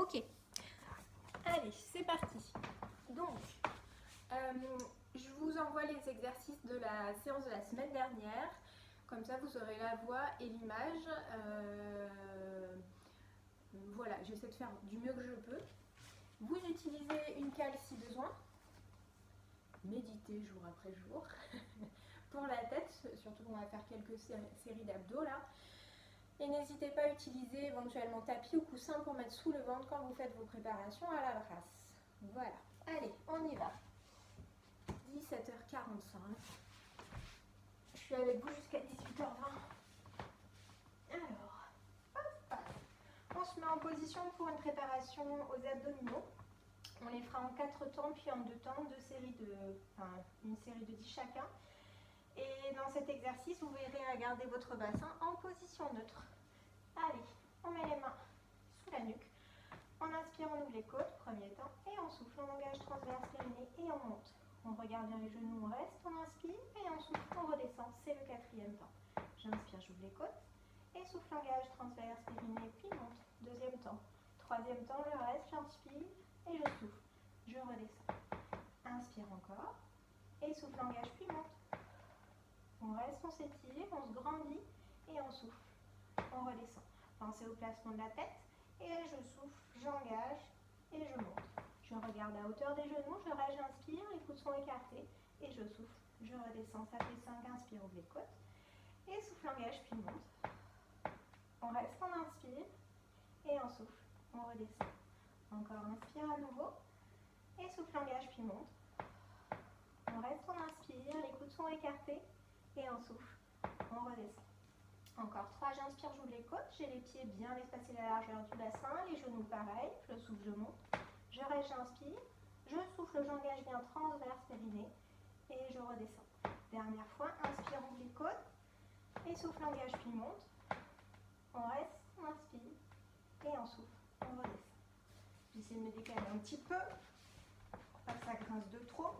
Ok. Allez, c'est parti. Donc, je vous envoie les exercices de la séance de la semaine dernière. Comme ça, vous aurez la voix et l'image. Voilà, j'essaie de faire du mieux que je peux. Vous utilisez une cale si besoin. Méditez jour après jour. Pour la tête, surtout qu'on va faire quelques séries d'abdos là. Et n'hésitez pas à utiliser éventuellement tapis ou coussin pour mettre sous le ventre quand vous faites vos préparations à la brasse. Voilà. Allez, on y va. 17h45. Je suis avec vous jusqu'à 18h20. Alors, hop, on se met en position pour une préparation aux abdominaux. On les fera en 4 temps, puis en 2 temps, une série de 10 chacun. Et dans cet exercice, vous verrez à garder votre bassin en position neutre. Allez, on met les mains sous la nuque. On inspire, on ouvre les côtes, premier temps, et on souffle, on engage transverse périnée et on monte. On regarde bien les genoux, on reste, on inspire et on souffle, on redescend. C'est le 4e temps. J'inspire, j'ouvre les côtes et souffle, engage transverse périnée, puis monte. 2e temps. 3e temps, je reste, j'inspire et je souffle. Je redescends. Inspire encore et souffle, engage, puis monte. On reste, on s'étire, on se grandit et on souffle. On redescend. Pensez au placement de la tête et je souffle, j'engage et je monte. Je regarde à hauteur des genoux, je reste, j'inspire, les coudes sont écartés et je souffle. Je redescends, ça fait 5, inspire, ouvre les côtes et souffle, engage, puis monte. On reste, on inspire et on souffle. On redescend. Encore, inspire à nouveau et souffle, engage, puis monte. On reste, on inspire, les coudes sont écartés et on souffle. On redescend. Encore 3, j'inspire, j'ouvre les côtes, j'ai les pieds bien espacés la largeur du bassin, les genoux pareil, je souffle, je monte, je reste, j'inspire, je souffle, j'engage bien transverse périnée et je redescends. Dernière fois, inspire, ouvre les côtes et souffle, engage, puis monte. On reste, on inspire et on souffle, on redescend. J'essaie de me décaler un petit peu pour pas que ça grince de trop.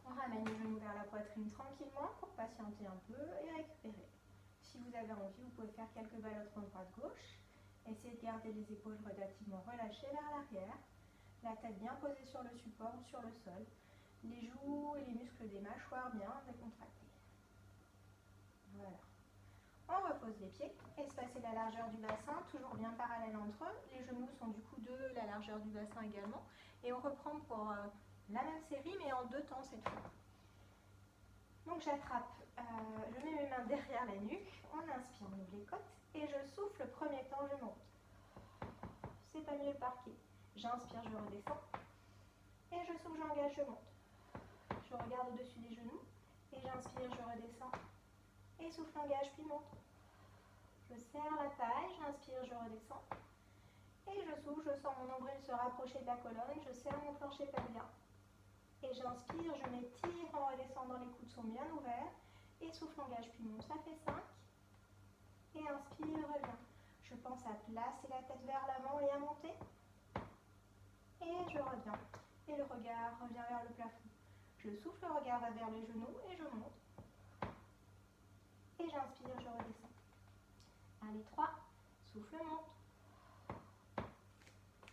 On ramène les genoux vers la poitrine tranquillement pour patienter un peu et récupérer. Si vous avez envie, vous pouvez faire quelques ballottements droite-gauche. Essayez de garder les épaules relativement relâchées vers l'arrière. La tête bien posée sur le support ou sur le sol. Les joues et les muscles des mâchoires bien décontractés. Voilà. On repose les pieds. Espacez la largeur du bassin, toujours bien parallèle entre eux. Les genoux sont du coup de la largeur du bassin également. Et on reprend pour la même série, mais en 2 temps cette fois. Donc j'attrape, je mets mes mains derrière la nuque, on inspire, on ouvre les côtes et je souffle, le premier temps, je monte. C'est pas mieux le parquet. J'inspire, je redescends et je souffle, j'engage, je monte. Je regarde au-dessus des genoux et j'inspire, je redescends et souffle, engage, puis monte. Je serre la taille, j'inspire, je redescends et je souffle, je sens mon nombril se rapprocher de la colonne, je serre mon plancher pelvien. Et j'inspire, je m'étire en redescendant, les coudes sont bien ouverts. Et souffle, engage, puis monte, ça fait 5. Et inspire, reviens. Je pense à placer la tête vers l'avant et à monter. Et je reviens. Et le regard revient vers le plafond. Je souffle, le regard va vers les genoux et je monte. Et j'inspire, je redescends. Allez, 3. Souffle, monte.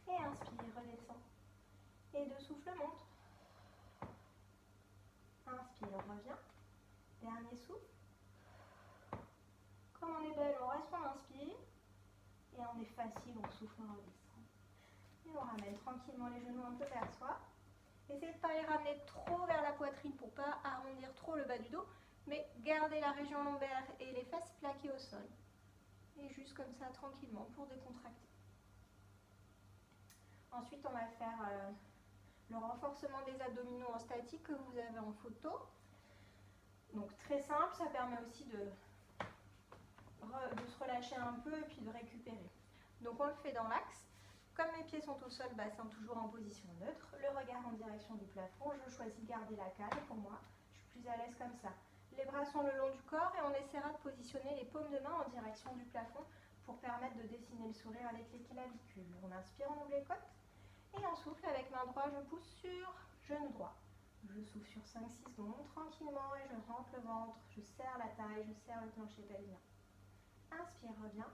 Et inspire, redescends. Et 2, souffle, monte. Inspire, revient. Dernier souffle. Comme on est belle, on reste, on inspire. Et on est facile, on souffle, on redescend. Et on ramène tranquillement les genoux un peu vers soi. Essayez de ne pas les ramener trop vers la poitrine pour ne pas arrondir trop le bas du dos. Mais gardez la région lombaire et les fesses plaquées au sol. Et juste comme ça, tranquillement, pour décontracter. Ensuite, on va faire le renforcement des abdominaux en statique que vous avez en photo. Donc très simple, ça permet aussi de se relâcher un peu et puis de récupérer. Donc on le fait dans l'axe. Comme mes pieds sont au sol, bassin toujours en position neutre, le regard en direction du plafond, je choisis de garder la cale pour moi. Je suis plus à l'aise comme ça. Les bras sont le long du corps et on essaiera de positionner les paumes de main en direction du plafond pour permettre de dessiner le sourire avec les clavicules. On inspire, on ouvre les côtes et on souffle avec main droite, je pousse sur genou droit. Je souffle sur 5-6 secondes tranquillement et je rentre le ventre, je serre la taille, je serre le plancher pelvien. Inspire, reviens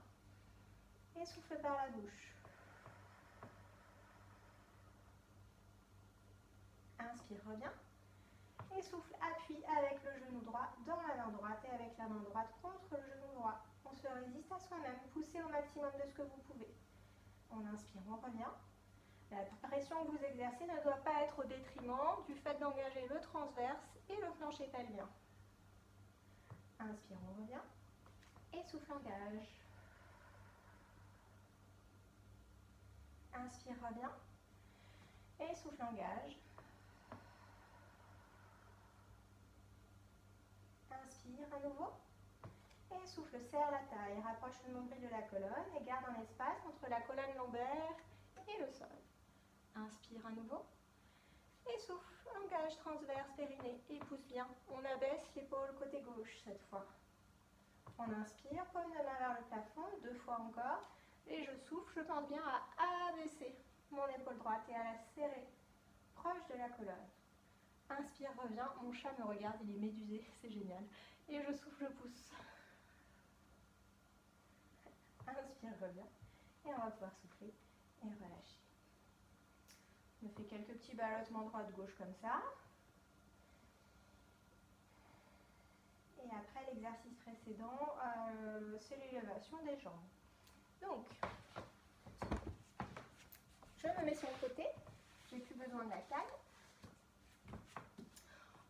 et souffle par la bouche. Inspire, reviens. Et souffle, appuie avec le genou droit dans la main droite et avec la main droite contre le genou droit. On se résiste à soi-même, poussez au maximum de ce que vous pouvez. On inspire, on revient. La pression que vous exercez ne doit pas être au détriment du fait d'engager le transverse et le plancher pelvien. Inspire, on revient. Et souffle, engage. Inspire, reviens. Et souffle, engage. Inspire à nouveau. Et souffle, serre la taille. Rapproche le nombril de la colonne et garde un espace entre la colonne lombaire et le sol. Inspire à nouveau. Et souffle, engage transverse, périnée. Et pousse bien. On abaisse l'épaule côté gauche cette fois. On inspire, paume de main vers le plafond, 2 fois encore. Et je souffle, je pense bien à abaisser mon épaule droite et à la serrer proche de la colonne. Inspire, reviens. Mon chat me regarde, il est médusé, c'est génial. Et je souffle, je pousse. Inspire, reviens. Et on va pouvoir souffler et relâcher. On fait quelques petits ballottements droite-gauche comme ça. Et après l'exercice précédent, c'est l'élévation des jambes. Donc, je me mets sur le côté. J'ai plus besoin de la canne.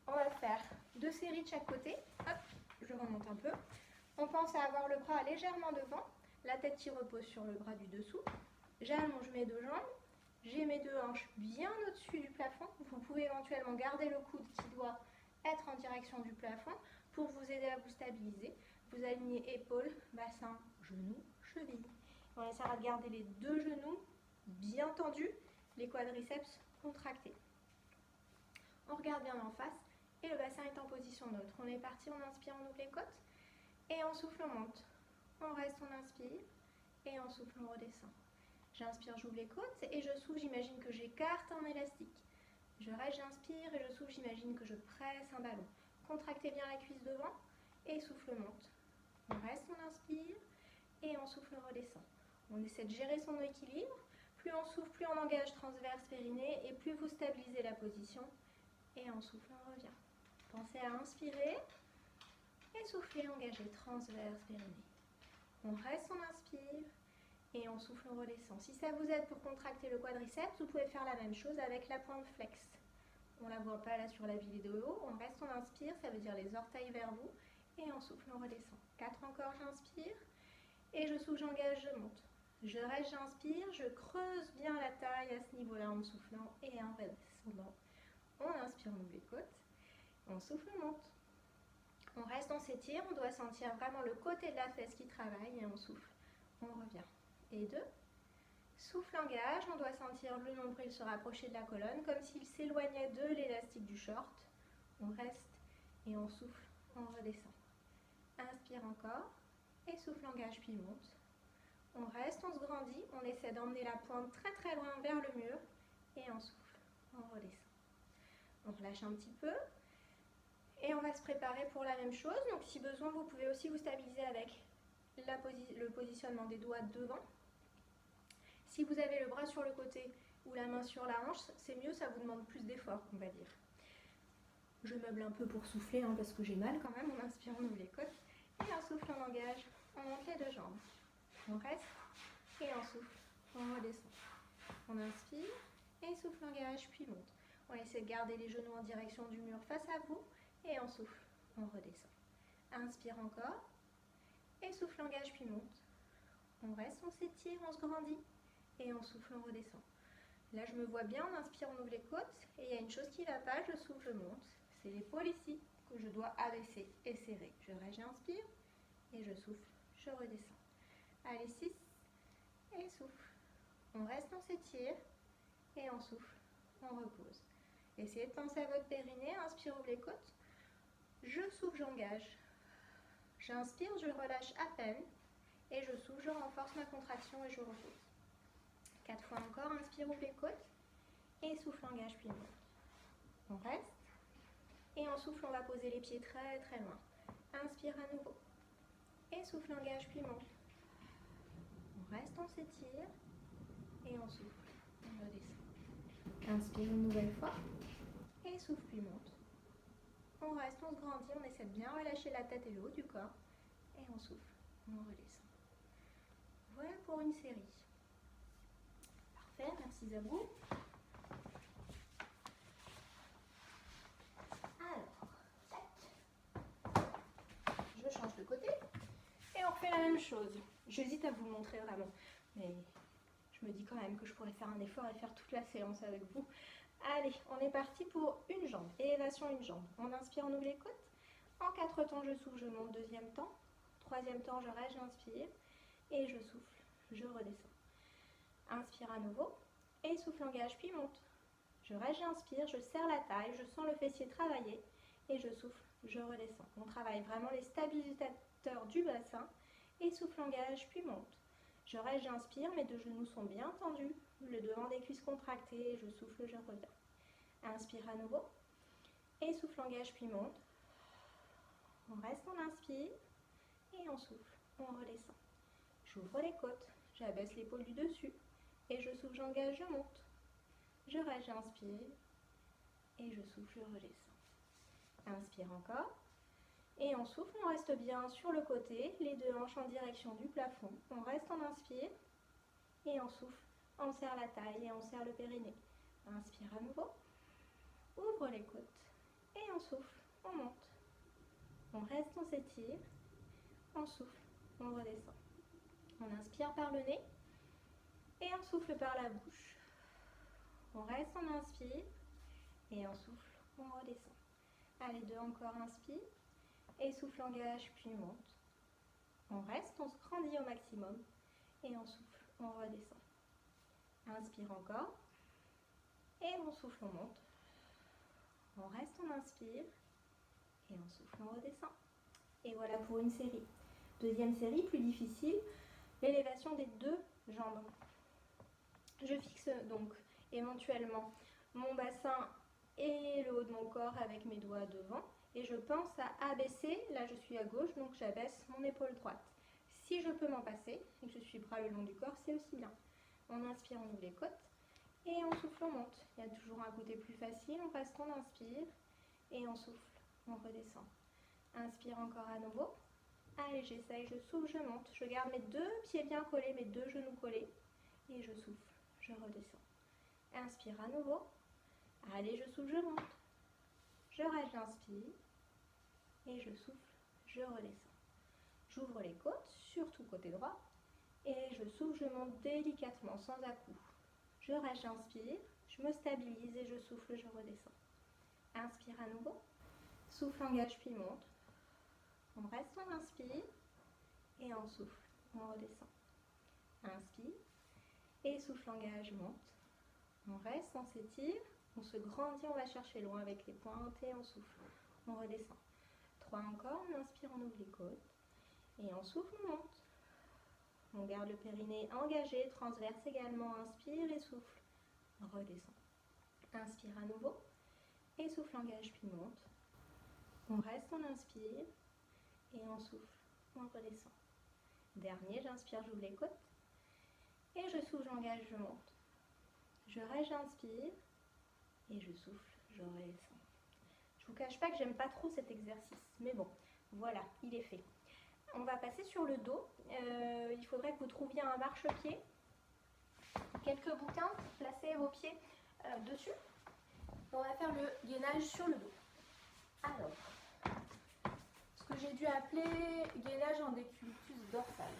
On va faire 2 séries de chaque côté. Hop, je remonte un peu. On pense à avoir le bras légèrement devant. La tête qui repose sur le bras du dessous. J'allonge mes 2 jambes. J'ai mes 2 hanches bien au-dessus du plafond. Vous pouvez éventuellement garder le coude qui doit être en direction du plafond pour vous aider à vous stabiliser. Vous alignez épaules, bassin, genoux, chevilles. On essaiera de garder les 2 genoux bien tendus, les quadriceps contractés. On regarde bien en face et le bassin est en position neutre. On est parti, on inspire, on ouvre les côtes et on souffle, on monte. On reste, on inspire et on souffle, on redescend. J'inspire, j'ouvre les côtes et je souffle, j'imagine que j'écarte un élastique. Je reste, j'inspire et je souffle, j'imagine que je presse un ballon. Contractez bien la cuisse devant et souffle, monte. On reste, on inspire et on souffle, on redescend. On essaie de gérer son équilibre. Plus on souffle, plus on engage transverse périnée et plus vous stabilisez la position. Et en souffle, on revient. Pensez à inspirer et souffler, engager transverse périnée. On reste, on inspire et on souffle, on redescend. Si ça vous aide pour contracter le quadriceps, vous pouvez faire la même chose avec la pointe flex. On ne la voit pas là sur la vidéo. On reste, on inspire, ça veut dire les orteils vers vous. Et on souffle, on redescend. 4 encore, j'inspire. Et je souffle, j'engage, je monte. Je reste, j'inspire, je creuse bien la taille à ce niveau-là en soufflant et en redescendant. On inspire, on ouvre les côtes. On souffle, on monte. On reste, on s'étire. On doit sentir vraiment le côté de la fesse qui travaille. Et on souffle, on revient. Et 2. Souffle, engage. On doit sentir le nombril se rapprocher de la colonne comme s'il s'éloignait de l'élastique du short. On reste et on souffle, on redescend. Inspire encore. Et souffle, engage, puis monte. On reste, on se grandit, on essaie d'emmener la pointe très très loin vers le mur. Et on souffle, on redescend. On relâche un petit peu. Et on va se préparer pour la même chose. Donc si besoin, vous pouvez aussi vous stabiliser avec le positionnement des doigts devant. Si vous avez le bras sur le côté ou la main sur la hanche, c'est mieux, ça vous demande plus d'effort, on va dire. Je meuble un peu pour souffler parce que j'ai mal quand même. On inspire, on ouvre les côtes. Et en souffle, on engage, on monte les 2 jambes. On reste et on souffle, on redescend. On inspire et souffle, engage, puis monte. On essaie de garder les genoux en direction du mur face à vous et on souffle, on redescend. Inspire encore et souffle, engage, puis monte. On reste, on s'étire, on se grandit et on souffle, on redescend. Là, je me vois bien, on inspire, on ouvre les côtes et il y a une chose qui ne va pas, je souffle, je monte. C'est l'épaule ici que je dois abaisser et serrer. Je reste, j'inspire et je souffle, je redescends. Allez, 6 et souffle. On reste, on s'étire et on souffle, on repose. Essayez de penser à votre périnée, inspire, ouvre les côtes. Je souffle, j'engage. J'inspire, je relâche à peine et je souffle, je renforce ma contraction et je repose. 4 fois encore, inspire, ouvre les côtes et souffle, engage, puis monte. On reste et en souffle, on va poser les pieds très très loin. Inspire à nouveau et souffle, engage, puis monte. On reste, on s'étire et on souffle, on redescend. Inspire une nouvelle fois et souffle puis monte. On reste, on se grandit, on essaie de bien relâcher la tête et le haut du corps. Et on souffle, on redescend. Voilà pour une série. Parfait, merci à vous. Alors, tac. Je change de côté. Et on refait la même chose. J'hésite à vous le montrer vraiment. Mais je me dis quand même que je pourrais faire un effort et faire toute la séance avec vous. Allez, on est parti pour une jambe. Élévation, une jambe. On inspire, on ouvre les côtes. En 4 temps, je souffle, je monte. Deuxième temps. Troisième temps, je reste, j'inspire. Et je souffle, je redescends. Inspire à nouveau. Et souffle, engage, puis monte. Je reste, j'inspire, je serre la taille, je sens le fessier travailler. Et je souffle, je redescends. On travaille vraiment les stabilisateurs du bassin. Et souffle, engage, puis monte. Je reste, j'inspire, mes 2 genoux sont bien tendus. Le devant des cuisses contracté. Je souffle, je reviens. Inspire à nouveau. Et souffle, engage, puis monte. On reste, on inspire. Et on souffle, on redescend. J'ouvre les côtes, j'abaisse l'épaule du dessus. Et je souffle, j'engage, je monte. Je reste, j'inspire. Et je souffle, je redescends. Inspire encore. Et on souffle, on reste bien sur le côté, les 2 hanches en direction du plafond. On reste, on inspire. Et on souffle, on serre la taille et on serre le périnée. Inspire à nouveau. Ouvre les côtes. Et on souffle, on monte. On reste, on s'étire. On souffle, on redescend. On inspire par le nez. Et on souffle par la bouche. On reste, on inspire. Et on souffle, on redescend. Allez, 2 encore, inspire. Et souffle, engage, puis monte. On reste, on se grandit au maximum. Et on souffle, on redescend. Inspire encore. Et on souffle, on monte. On reste, on inspire. Et on souffle, on redescend. Et voilà pour une série. Deuxième série, plus difficile, l'élévation des 2 jambes. Je fixe donc éventuellement mon bassin et le haut de mon corps avec mes doigts devant. Et je pense à abaisser, là je suis à gauche, donc j'abaisse mon épaule droite. Si je peux m'en passer et que je suis bras le long du corps, c'est aussi bien. On inspire, on ouvre les côtes. Et on souffle, on monte. Il y a toujours un côté plus facile. On reste, on inspire. Et on souffle, on redescend. Inspire encore à nouveau. Allez, j'essaye, je souffle, je monte. Je garde mes 2 pieds bien collés, mes 2 genoux collés. Et je souffle, je redescends. Inspire à nouveau. Allez, je souffle, je monte. Je reste, j'inspire. Et je souffle, je redescends. J'ouvre les côtes, surtout côté droit. Et je souffle, je monte délicatement, sans à-coups. Je reste, j'inspire, je me stabilise et je souffle, je redescends. Inspire à nouveau. Souffle, engage, puis monte. On reste, on inspire. Et on souffle, on redescend. Inspire. Et souffle, engage, monte. On reste, on s'étire. On se grandit, on va chercher loin avec les pointes et on souffle. On redescend. 3 encore, on inspire, on ouvre les côtes. Et on souffle, on monte. On garde le périnée engagé, transverse également. Inspire et souffle. Redescend. Inspire à nouveau. Et souffle, engage, puis monte. On reste, on inspire. Et on souffle, on redescend. Dernier, j'inspire, j'ouvre les côtes. Et je souffle, j'engage, je monte. Je reste, j'inspire. Et je souffle, je redescends. Je ne vous cache pas que j'aime pas trop cet exercice. Mais bon, voilà, il est fait. On va passer sur le dos. Il faudrait que vous trouviez un marchepied. Quelques bouquins, placez vos pieds dessus. On va faire le gainage sur le dos. Alors, ce que j'ai dû appeler gainage en décubitus dorsal.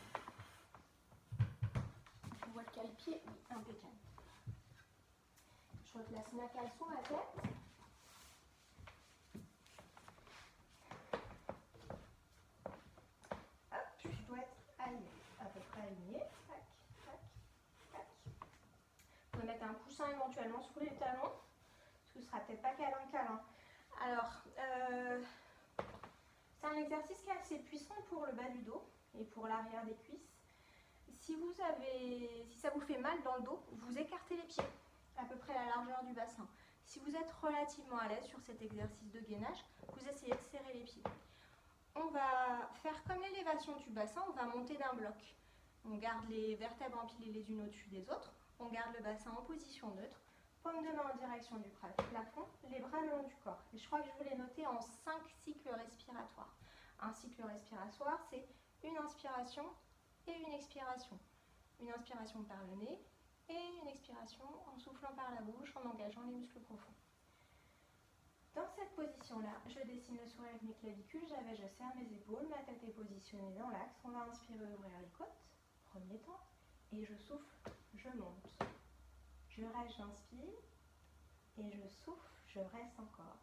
On voit le cale-pied, oui, impeccable. Je replace ma caleçon à tête. Hop, je dois être alignée, à peu près alignée. Tac, tac, tac. Vous pouvez mettre un coussin éventuellement sous les talons, parce que ce sera peut-être pas câlin. Alors, c'est un exercice qui est assez puissant pour le bas du dos et pour l'arrière des cuisses. Si ça vous fait mal dans le dos, vous écartez les pieds, à peu près la largeur du bassin. Si vous êtes relativement à l'aise sur cet exercice de gainage, vous essayez de serrer les pieds. On va faire comme l'élévation du bassin, on va monter d'un bloc. On garde les vertèbres empilées les unes au-dessus des autres, on garde le bassin en position neutre, Paume de main en direction du plafond, les bras le long du corps. Et je crois que je vous l'ai noté en 5 cycles respiratoires. Un cycle respiratoire, c'est une inspiration et une expiration. Une inspiration par le nez et une expiration en soufflant par la bouche, en engageant les muscles profonds. Dans cette position-là, je dessine le sourire avec mes clavicules, je serre mes épaules, ma tête est positionnée dans l'axe. On va inspirer, ouvrir les côtes, premier temps, et je souffle, je monte. Je reste, j'inspire, et je souffle, je reste encore.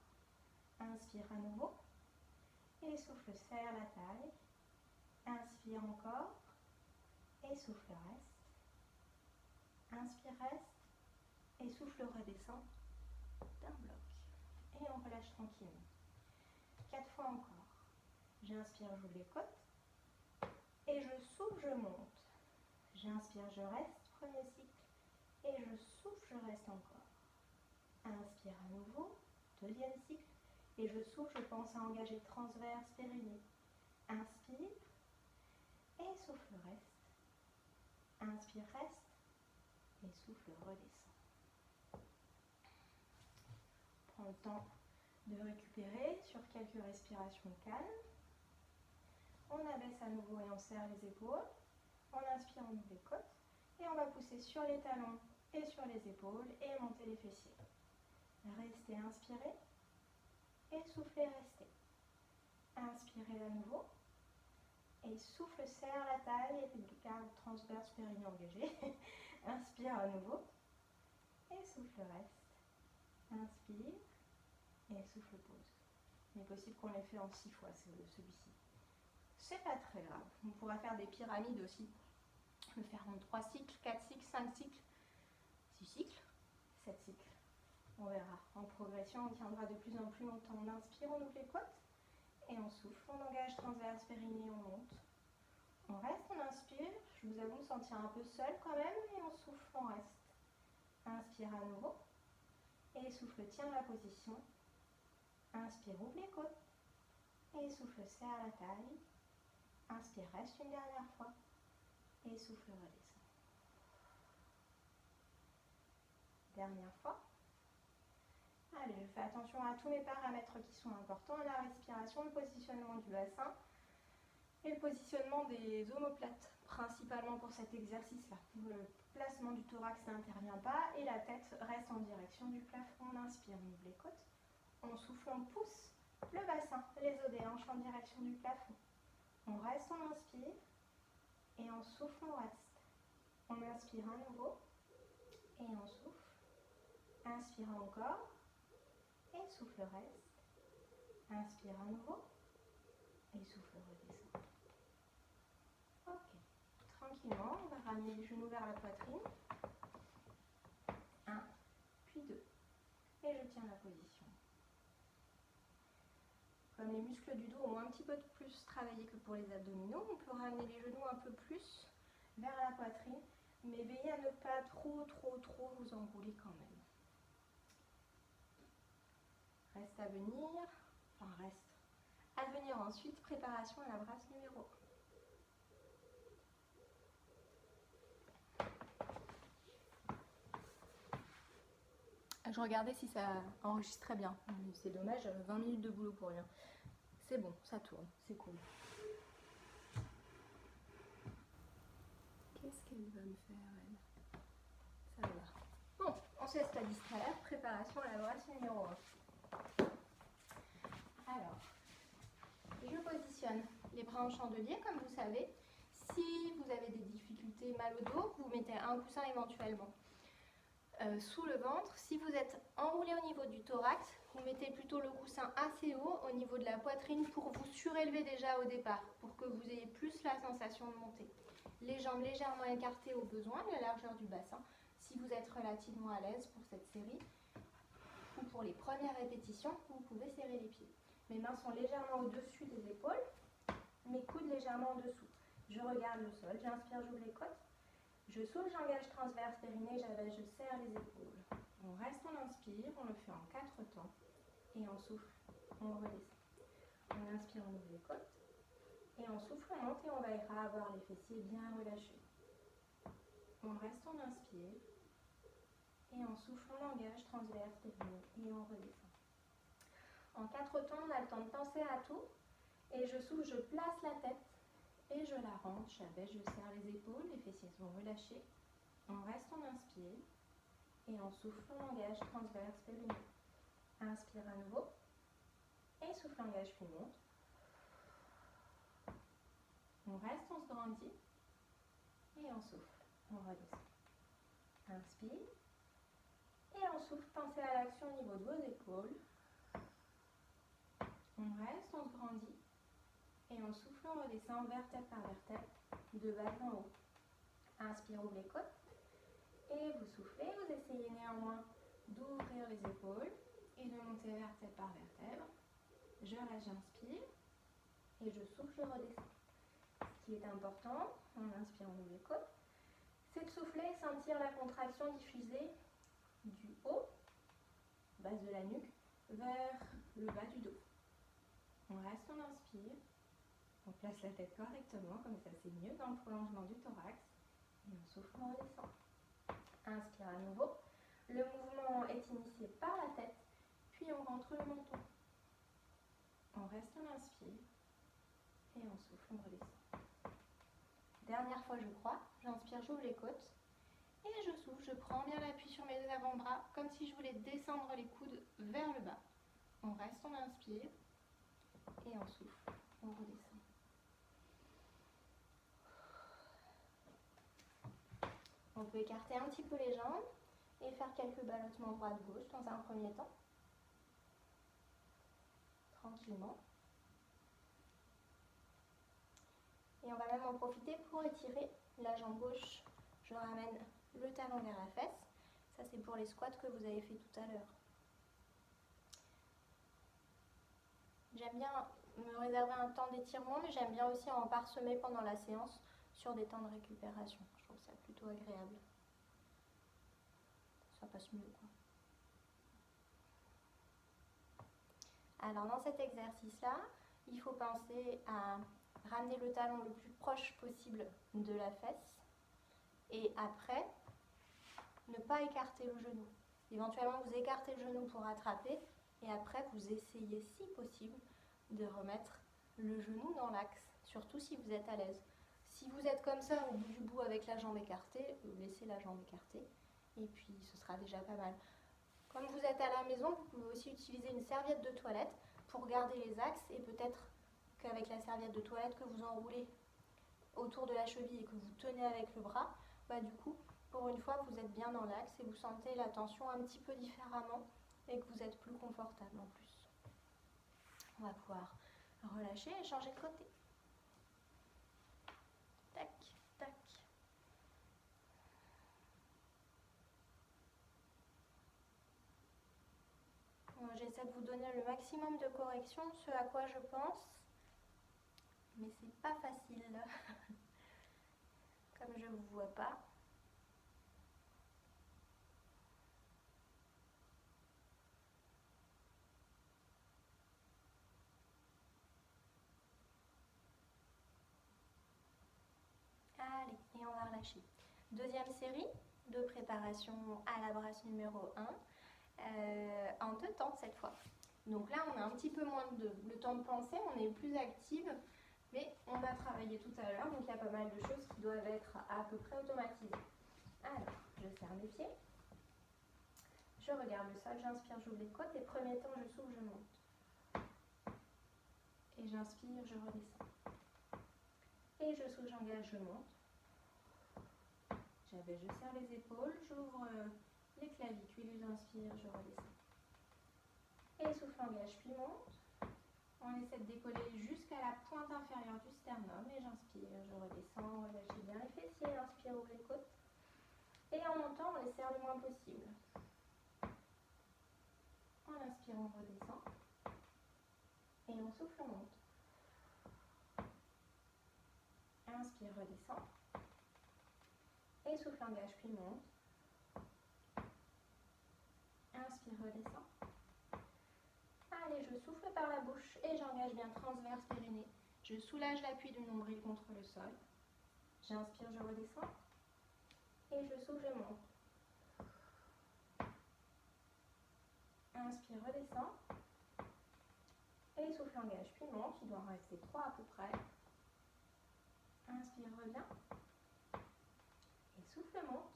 Inspire à nouveau, et souffle, serre la taille. Inspire encore, et souffle, reste. Inspire, reste, et souffle, redescend d'un bloc. Et on relâche tranquillement. 4 fois encore. J'inspire, j'ouvre les côtes. Et je souffle, je monte. J'inspire, je reste, premier cycle. Et je souffle, je reste encore. Inspire à nouveau, deuxième cycle. Et je souffle, je pense à engager transverse, périnée. Inspire. Et souffle, reste. Inspire, reste. Et souffle, redescend. Prends le temps de récupérer sur quelques respirations calmes. On abaisse à nouveau et on serre les épaules. On inspire, on ouvre les côtes. Et on va pousser sur les talons et sur les épaules et monter les fessiers. Restez, inspirez. Et soufflez, restez. Inspirez à nouveau. Et souffle, serre la taille et garde transverse, périnée engagée. Inspire à nouveau. Et souffle, reste. Inspire. Et souffle, pause. Il est possible qu'on l'ait fait en 6 fois, celui-ci. C'est pas très grave. On pourra faire des pyramides aussi. Le faire en 3 cycles, 4 cycles, 5 cycles, 6 cycles, 7 cycles. On verra. En progression, on tiendra de plus en plus longtemps. On inspire, on ouvre les côtes. Et on souffle. On engage transverse, périnée, on monte. On reste, on inspire. Je vous avoue me sentir un peu seule quand même. Et on souffle, on reste. Inspire à nouveau. Et souffle, tiens la position. Inspire, ouvre les côtes. Et souffle, serre la taille. Inspire, reste une dernière fois. Et souffle, redescend. Dernière fois. Allez, je fais attention à tous mes paramètres qui sont importants. La respiration, le positionnement du bassin et le positionnement des omoplates, principalement pour cet exercice-là. Le placement du thorax n'intervient pas et la tête reste en direction du plafond. On inspire, on ouvre les côtes. On souffle, on pousse le bassin, les os des hanches en direction du plafond. On reste, on inspire. Et on souffle, on reste. On inspire à nouveau. Et on souffle. Inspire encore. Et souffle, reste. Inspire à nouveau. Et souffle, redescend. Ok. Tranquillement, on va ramener les genoux vers la poitrine. 1, puis 2. Et je tiens la position. Comme les muscles du dos ont un petit peu plus travaillé que pour les abdominaux, on peut ramener les genoux un peu plus vers la poitrine, mais veillez à ne pas trop vous enrouler quand même. Reste à venir, ensuite, préparation à la brasse numéro 1. Je regardais si ça enregistrait bien. C'est dommage, 20 minutes de boulot pour rien. C'est bon, ça tourne, c'est cool. Qu'est-ce qu'elle va me faire, elle? Ça va. Bon, on se laisse pas distraire. Préparation à la brasse numéro 1. Alors, je positionne les bras en chandelier, comme vous savez. Si vous avez des difficultés mal au dos, vous mettez un coussin éventuellement sous le ventre. Si vous êtes enroulé au niveau du thorax, vous mettez plutôt le coussin assez haut au niveau de la poitrine pour vous surélever déjà au départ, pour que vous ayez plus la sensation de monter. Les jambes légèrement écartées au besoin, la largeur du bassin, si vous êtes relativement à l'aise pour cette série. Ou pour les premières répétitions, vous pouvez serrer les pieds. Mes mains sont légèrement au-dessus des épaules, mes coudes légèrement en dessous. Je regarde le sol, j'inspire, j'ouvre les côtes. Je souffle, j'engage transverse, périnée, j'abaisse, je serre les épaules. On reste, on inspire, on le fait en 4 temps. Et on souffle, on redescend. On inspire, on ouvre les côtes. Et on souffle, on monte et on va avoir les fessiers bien relâchés. On reste, on inspire. Et on souffle, on engage, transverse, périnée et on redescend. En 4 temps, on a le temps de penser à tout. Et je souffle, je place la tête et je la rentre, j'abaisse, je serre les épaules, les fessiers sont relâchés. On reste, on inspire. Et on souffle, on engage, transverse, périnée. Inspire à nouveau. Et souffle, engage, puis monte. On reste, on se grandit. Et on souffle, on redescend. Inspire. Et on souffle, pensez à l'action au niveau de vos épaules. On reste, on se grandit. Et on souffle, on redescend vertèbre par vertèbre, de bas en haut. Inspire, ouvre les côtes. Et vous soufflez, vous essayez néanmoins d'ouvrir les épaules et de monter vertèbre par vertèbre. Je lâche, j'inspire. Et je souffle, je redescends. Ce qui est important, en inspirant, on ouvre les côtes, c'est de souffler et sentir la contraction diffusée du haut, base de la nuque, vers le bas du dos. On reste, on inspire. On place la tête correctement, comme ça c'est mieux dans le prolongement du thorax. Et on souffle, on redescend. Inspire à nouveau. Le mouvement est initié par la tête, puis on rentre le menton. On reste, on inspire. Et on souffle, on redescend. Dernière fois, je crois. J'inspire, j'ouvre les côtes. Et je souffle, je prends bien l'appui sur mes avant-bras, comme si je voulais descendre les coudes vers le bas. On reste, on inspire. Et on souffle, on redescend. On peut écarter un petit peu les jambes et faire quelques ballottements droite-gauche dans un premier temps. Tranquillement. Et on va même en profiter pour étirer la jambe gauche. Je ramène le talon vers la fesse. Ça, c'est pour les squats que vous avez fait tout à l'heure. J'aime bien me réserver un temps d'étirement, mais j'aime bien aussi en parsemer pendant la séance sur des temps de récupération. Je trouve ça plutôt agréable. Ça passe mieux, quoi. Alors, dans cet exercice-là, il faut penser à ramener le talon le plus proche possible de la fesse et après, ne pas écarter le genou. Éventuellement, vous écartez le genou pour attraper et après, vous essayez, si possible, de remettre le genou dans l'axe, surtout si vous êtes à l'aise. Si vous êtes comme ça, au bout du bout avec la jambe écartée, laissez la jambe écartée et puis ce sera déjà pas mal. Comme vous êtes à la maison, vous pouvez aussi utiliser une serviette de toilette pour garder les axes et peut-être qu'avec la serviette de toilette que vous enroulez autour de la cheville et que vous tenez avec le bras, du coup, pour une fois, vous êtes bien dans l'axe et vous sentez la tension un petit peu différemment et que vous êtes plus confortable en plus. On va pouvoir relâcher et changer de côté. Tac, tac. J'essaie de vous donner le maximum de correction, ce à quoi je pense, mais c'est pas facile. Comme je vous vois pas. Allez, et on va relâcher. Deuxième série de préparation à la brasse numéro 1, en 2 temps cette fois. Donc là, on a un petit peu moins le temps de penser, on est plus active, mais on a travaillé tout à l'heure, donc il y a pas mal de choses qui doivent être à peu près automatisées. Alors, je serre les pieds, je regarde le sol, j'inspire, j'ouvre les côtes, et premier temps, je souffle, je monte. Et j'inspire, je redescends. Et je souffle, j'engage, je monte. J'abaisse, je serre les épaules, j'ouvre les clavicules, j'inspire, je redescends. Et souffle, engage, puis monte. On essaie de décoller jusqu'à la pointe inférieure du sternum et j'inspire, je redescends, relâchez bien les fessiers, inspire, ouvre les côtes. Et en montant, on les serre le moins possible. En inspirant, on redescend. Et on souffle, on monte. Inspire, redescend. Et souffle, engage, puis monte. Inspire, redescend. Allez, je souffle par la bouche et j'engage bien transverse périnée. Je soulage l'appui du nombril contre le sol. J'inspire, je redescends. Et je souffle, je monte. souffle, engage, puis monte. Il doit en rester 3 à peu près. Inspire, reviens. Et souffle, monte.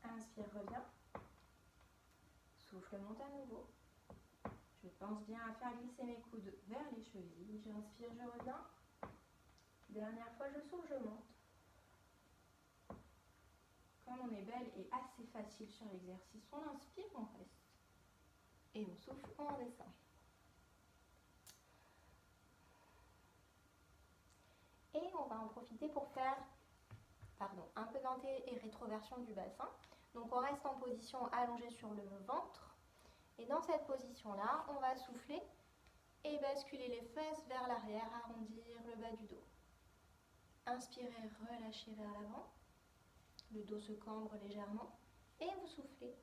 Inspire, reviens. Souffle, monte à nouveau. Je pense bien à faire glisser mes coudes vers les chevilles. J'inspire, je reviens. Dernière fois, je souffle, je monte. Comme on est belle et assez facile sur l'exercice, on inspire, on reste. Et on souffle, on redescend. Et on va en profiter pour faire un peu denté et rétroversion du bassin. Donc on reste en position allongée sur le ventre. Et dans cette position-là, on va souffler et basculer les fesses vers l'arrière, arrondir le bas du dos. Inspirez, relâchez vers l'avant. Le dos se cambre légèrement. Et vous soufflez.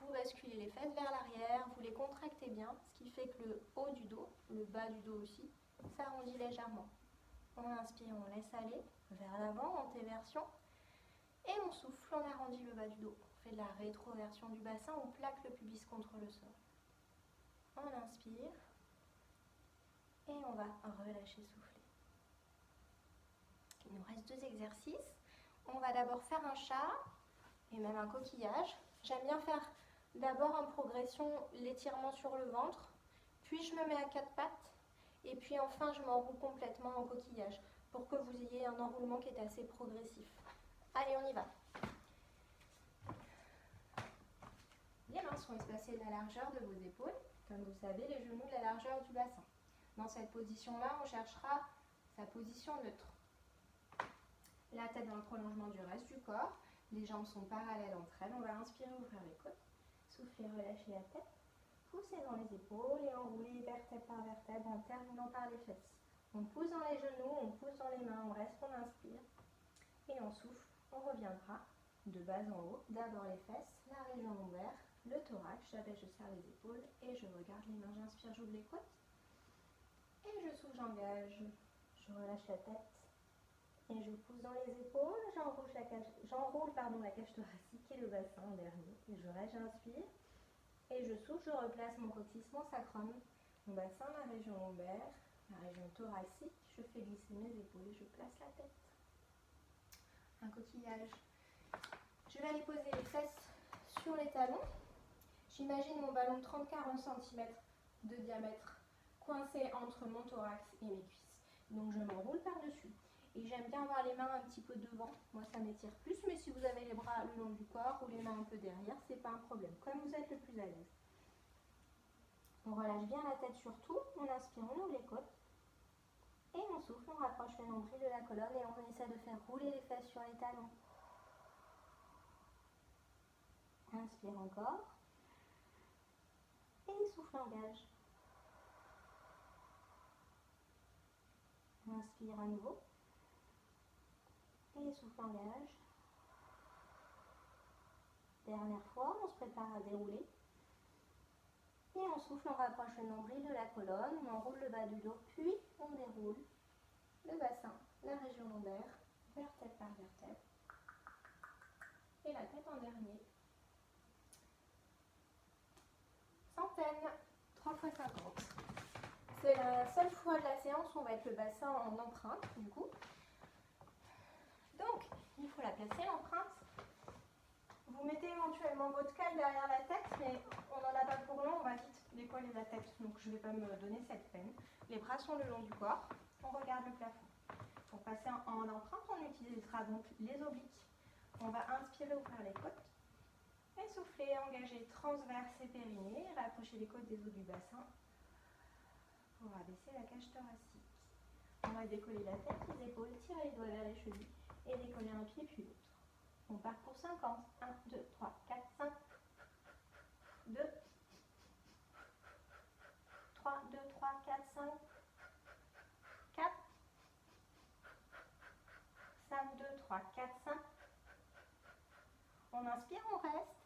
Vous basculez les fesses vers l'arrière, vous les contractez bien, ce qui fait que le haut du dos, le bas du dos aussi, s'arrondit légèrement. On inspire, on laisse aller vers l'avant, antéversion. Et on souffle, on arrondit le bas du dos. On fait de la rétroversion du bassin, on plaque le pubis contre le sol. On inspire. Et on va relâcher, souffler. Il nous reste 2 exercices. On va d'abord faire un chat et même un coquillage. J'aime bien faire d'abord en progression l'étirement sur le ventre, puis je me mets à 4 pattes et puis enfin je m'enroule complètement en coquillage pour que vous ayez un enroulement qui est assez progressif. Allez, on y va. Les mains sont espacées de la largeur de vos épaules, comme vous savez, les genoux de la largeur du bassin. Dans cette position-là, on cherchera sa position neutre. La tête dans le prolongement du reste du corps. Les jambes sont parallèles entre elles. On va inspirer, ouvrir les côtes. Souffler, relâcher la tête. Poussez dans les épaules et enrouler vertèbre par vertèbre en terminant par les fesses. On pousse dans les genoux, on pousse dans les mains, on reste, on inspire. Et on souffle, on reviendra de bas en haut. D'abord les fesses, la région lombaire, le thorax. J'abaisse, je serre les épaules et je regarde les mains. J'inspire, j'ouvre les côtes. Et je souffle, j'engage. Je relâche la tête. Et je pousse dans les épaules, j'enroule la cage thoracique et le bassin en dernier. Et je reste, j'inspire. Et je souffle, je replace mon coccyx, mon sacrum, mon bassin, ma région lombaire, ma région thoracique. Je fais glisser mes épaules et je place la tête. Un coquillage. Je vais aller poser les fesses sur les talons. J'imagine mon ballon de 30-40 cm de diamètre coincé entre mon thorax et mes cuisses. Donc je m'enroule par-dessus. Et j'aime bien avoir les mains un petit peu devant. Moi, ça m'étire plus, mais si vous avez les bras le long du corps ou les mains un peu derrière, c'est pas un problème. Comme vous êtes le plus à l'aise. On relâche bien la tête surtout. On inspire, on ouvre les côtes. Et on souffle, on rapproche le nombril de la colonne et on essaie de faire rouler les fesses sur les talons. Inspire encore. Et souffle, engage. Inspire à nouveau. Et souffle, engage. Dernière fois, on se prépare à dérouler. Et on souffle, on rapproche le nombril de la colonne, on enroule le bas du dos, puis on déroule le bassin, la région lombaire, vertèbre par vertèbre. Et la tête en dernier. Centaine, 3 x 50. C'est la seule fois de la séance où on va être le bassin en empreinte, du coup. Donc, il faut la placer, l'empreinte. Vous mettez éventuellement votre cale derrière la tête, mais on n'en a pas pour long, on va vite décoller la tête, donc je ne vais pas me donner cette peine. Les bras sont le long du corps, on regarde le plafond. Pour passer en empreinte, on utilisera donc les obliques. On va inspirer, ouvrir les côtes, et souffler, engager transverse et périnée, rapprocher les côtes des os du bassin pour abaisser la cage thoracique. On va décoller la tête, les épaules, tirer les doigts vers les chevilles et décoller un pied puis l'autre. On part pour 50. 1, 2, 3, 4, 5. 2. 3, 2, 3, 4, 5. 4. 5, 2, 3, 4, 5. On inspire, on reste.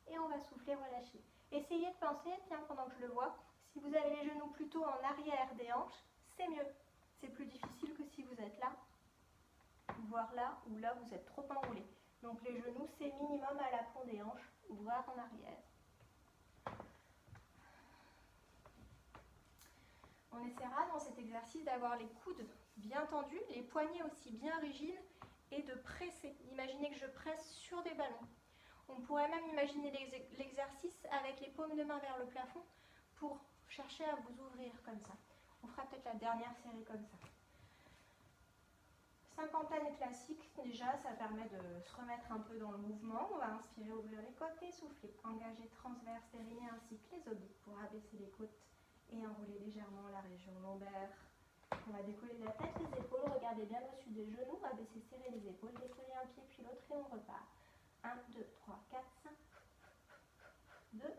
Et on va souffler, relâcher. Essayez de penser, tiens, pendant que je le vois, si vous avez les genoux plutôt en arrière des hanches, c'est mieux. C'est plus difficile que si vous êtes là, voire là, ou là, vous êtes trop enroulé. Donc les genoux, c'est minimum à l'aplomb des hanches, voire en arrière. On essaiera dans cet exercice d'avoir les coudes bien tendus, les poignets aussi bien rigides et de presser. Imaginez que je presse sur des ballons. On pourrait même imaginer l'exercice avec les paumes de main vers le plafond pour chercher à vous ouvrir comme ça. On fera peut-être la dernière série comme ça. Cinquantaine classique, déjà, ça permet de se remettre un peu dans le mouvement. On va inspirer, ouvrir les côtés, souffler, engager transverse, périnée ainsi que les obliques pour abaisser les côtes et enrouler légèrement la région lombaire. On va décoller la tête, les épaules, regardez bien au-dessus des genoux, abaisser, serrer les épaules, décoller un pied puis l'autre et on repart. 1, 2, 3, 4, 5, 2,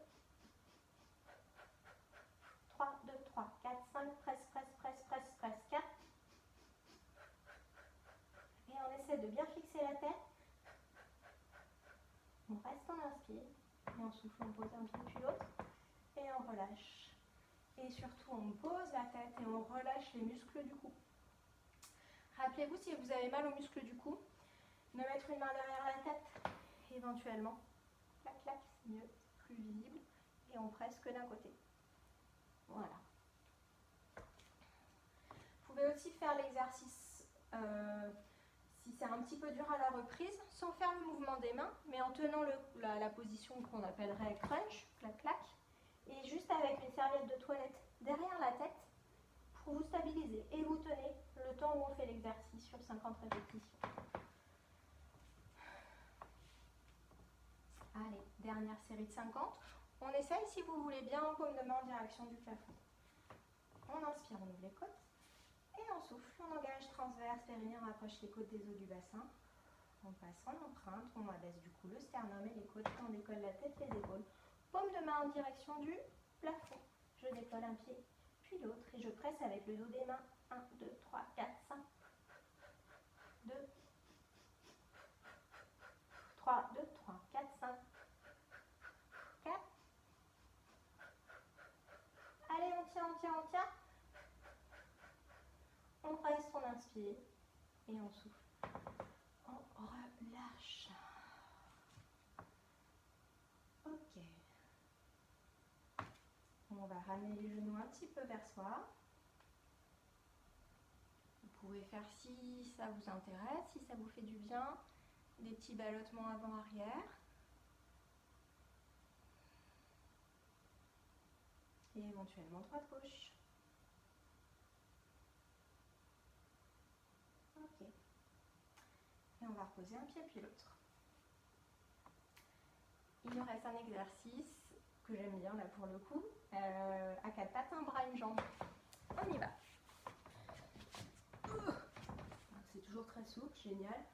3, 2, 3, 4, 5, presse, presse, presse, presse, presse, 4. Et on essaie de bien fixer la tête. On reste, on inspire. Et on souffle, on pose un pied puis l'autre. Et on relâche. Et surtout, on pose la tête et on relâche les muscles du cou. Rappelez-vous, si vous avez mal aux muscles du cou, de mettre une main derrière la tête, éventuellement. Clac, clac, c'est mieux, plus visible. Et on presse que d'un côté. Voilà. Vous pouvez aussi faire l'exercice, si c'est un petit peu dur à la reprise, sans faire le mouvement des mains, mais en tenant la position qu'on appellerait crunch, clac, clac, et juste avec une serviette de toilette derrière la tête pour vous stabiliser. Et vous tenez le temps où on fait l'exercice sur 50 répétitions. Allez, dernière série de 50. On essaye, si vous voulez bien, en paume de main en direction du plafond. On inspire, on ouvre les côtes. Et on souffle, on engage transverse, périnée, on rapproche les côtes des os du bassin. On passe en empreinte, on abaisse du coup le sternum et les côtes, on décolle la tête, les épaules. Paume de main en direction du plafond. Je décolle un pied, puis l'autre, et je presse avec le dos des mains. 1, 2, 3, 4, 5. 2, 3, 2, 3, 4, 5. 4. Allez, on tient, on tient, on tient. On reste, on inspire et on souffle. On relâche. Ok. On va ramener les genoux un petit peu vers soi. Vous pouvez faire, si ça vous intéresse, si ça vous fait du bien, des petits ballottements avant-arrière. Et éventuellement droite-gauche. Ok. Et on va reposer un pied puis l'autre. Il nous reste un exercice que j'aime bien là pour le coup, à 4 pattes, un bras, une jambe. On y va. C'est toujours très souple, génial.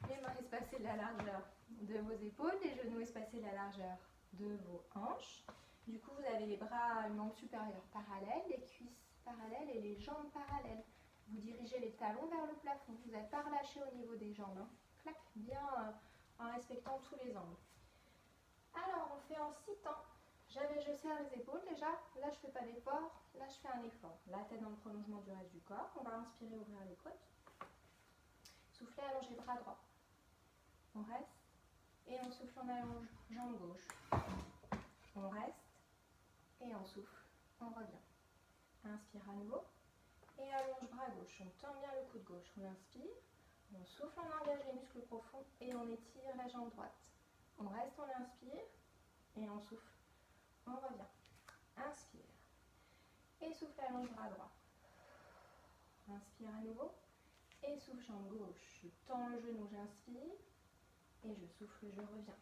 Les mains espacées de la largeur de vos épaules, les genoux espacés de la largeur de vos hanches. Du coup, vous avez les bras, les membres supérieurs parallèles, les cuisses parallèles et les jambes parallèles. Vous dirigez les talons vers le plafond. Vous n'êtes pas relâché au niveau des jambes. Hein. Clac, bien en respectant tous les angles. Alors, on fait en 6 temps. Je serre les épaules déjà. Là, je ne fais pas d'effort. Là, je fais un effort. La tête dans le prolongement du reste du corps. On va inspirer, ouvrir les côtes. Soufflez, allongez bras droit. On reste. Et on souffle, on allonge jambe gauche. On reste. Et on souffle. On revient. Inspire à nouveau. Et allonge bras gauche. On tend bien le coude gauche. On inspire. On souffle, on engage les muscles profonds. Et on étire la jambe droite. On reste, on inspire. Et on souffle. On revient. Inspire. Et souffle, allonge bras droit. Inspire à nouveau. Et souffle, jambe gauche. Je tends le genou, j'inspire. Et je souffle, je reviens.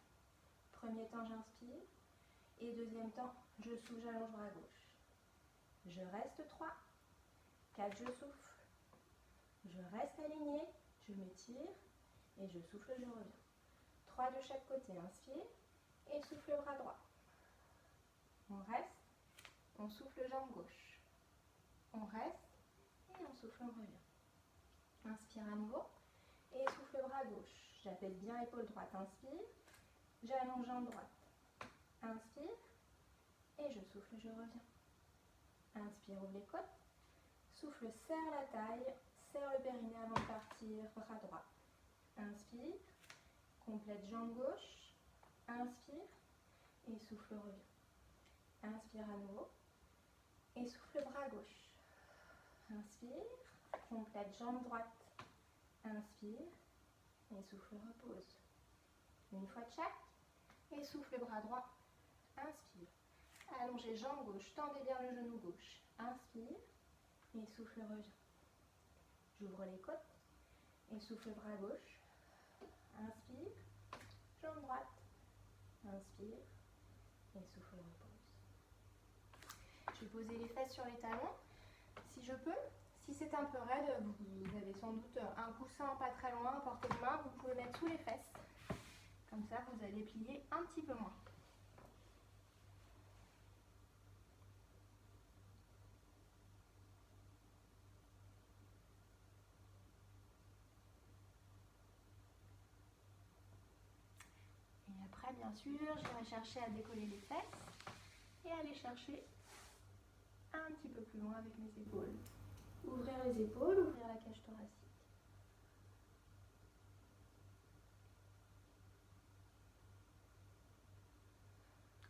Premier temps, j'inspire. Et deuxième temps, je souffle, j'allonge bras gauche. Je reste 3. 4, je souffle. Je reste aligné. Je m'étire. Et je souffle, je reviens. 3 de chaque côté, inspire. Et souffle bras droit. On reste. On souffle jambe gauche. On reste. Et on souffle, on revient. Inspire à nouveau. Et souffle bras gauche. J'appelle bien épaule droite. Inspire. J'allonge jambe droite. Inspire. Et je souffle, je reviens. Inspire, ouvre les côtes. Souffle, serre la taille. Serre le périnée avant de partir. Bras droit. Inspire. Complète jambe gauche. Inspire. Et souffle, revient. Inspire à nouveau. Et souffle bras gauche. Inspire, complète jambe droite. Inspire et souffle, repose. Une fois de chaque. Et souffle bras droit. Inspire. Allongez jambe gauche, tendez bien le genou gauche. Inspire et souffle, reviens. J'ouvre les côtes et souffle bras gauche. Inspire, jambe droite. Inspire et souffle, repose. Je vais poser les fesses sur les talons. Si je peux, si c'est un peu raide, vous avez sans doute un coussin pas très loin à portée de main, vous pouvez mettre sous les fesses. Comme ça, vous allez plier un petit peu moins. Et après, bien sûr, je vais chercher à décoller les fesses et aller chercher un petit peu plus loin avec mes épaules. Ouvrir les épaules, ouvrir la cage thoracique.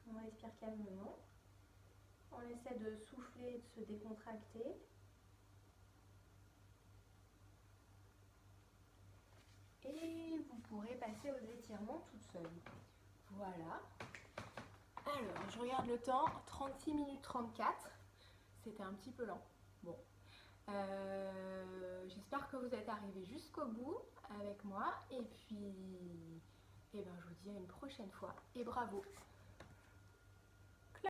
On respire calmement. On essaie de souffler et de se décontracter. Et vous pourrez passer aux étirements toute seule. Voilà. Alors, je regarde le temps, 36 minutes 34. C'était un petit peu lent. Bon. J'espère que vous êtes arrivés jusqu'au bout avec moi. Et puis, je vous dis à une prochaine fois. Et bravo!